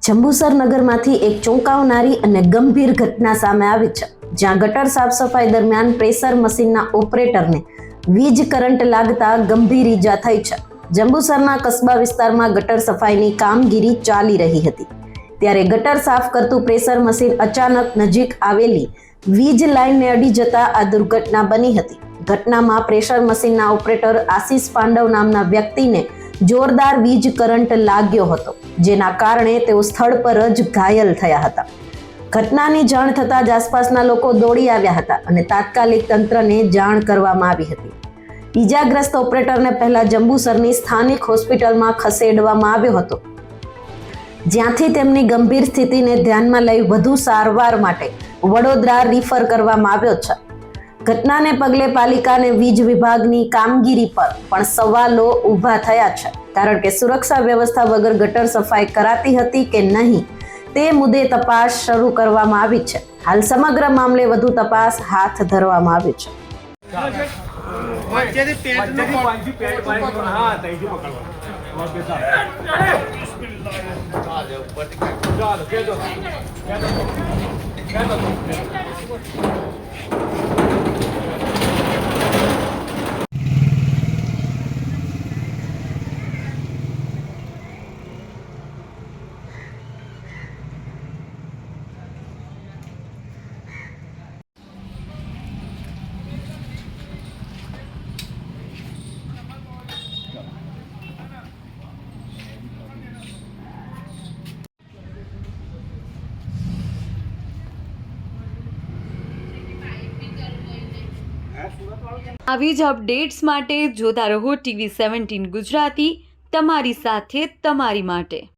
જંબુસર નગરમાંથી એક ચોંકાવનારી અને ગંભીર ઘટના સામે આવી છે, જ્યાં ગટર સાફ સફાઈ દરમિયાન પ્રેશર મશીનના ઓપરેટરને વીજ કરંટ લાગતા ગંભીર ઈજા થઈ છે. જંબુસરના કસ્બા વિસ્તારમાં ગટર સફાઈની કામગીરી ચાલી રહી હતી, ત્યારે ગટર સાફ કરતું પ્રેશર મશીન અચાનક નજીક આવેલી વીજ લાઇનને અડી જતા આ દુર્ઘટના બની હતી. ઘટનામાં પ્રેશર મશીનના ઓપરેટર આશિષ પાંડવ નામના વ્યક્તિને જોરદાર વીજ કરંટ લાગ્યો હતો, જેના કારણે તેઓ સ્થળ પર જ ઘાયલ થયા હતા. ઘટનાની જાણ થતાં જ આસપાસના લોકો દોડી આવ્યા હતા અને તાત્કાલિક તંત્રને જાણ કરવામાં આવી હતી. ઈજાગ્રસ્ત ઓપરેટરને પહેલા જંબુસરની સ્થાનિક હોસ્પિટલમાં ખસેડવામાં આવ્યો હતો, જ્યાંથી તેમની ગંભીર સ્થિતિને ધ્યાનમાં લઈ વધુ સારવાર માટે વડોદરા રિફર કરવામાં આવ્યો છે. ઘટનાને પગલે પાલિકા અને વીજ વિભાગની કામગીરી પર પણ સવાલો ઊભા થયા છે, કારણ કે સુરક્ષા વ્યવસ્થા વગર ગટર સફાઈ કરાતી હતી કે નહીં તે મુદ્દે તપાસ શરૂ કરવામાં આવી છે. હાલ સમગ્ર મામલે વધુ તપાસ હાથ ધરવામાં આવી છે. આવી જ અપડેટ્સ માટે જોતા રહો TV17 ગુજરાતી, તમારી સાથે તમારી માટે.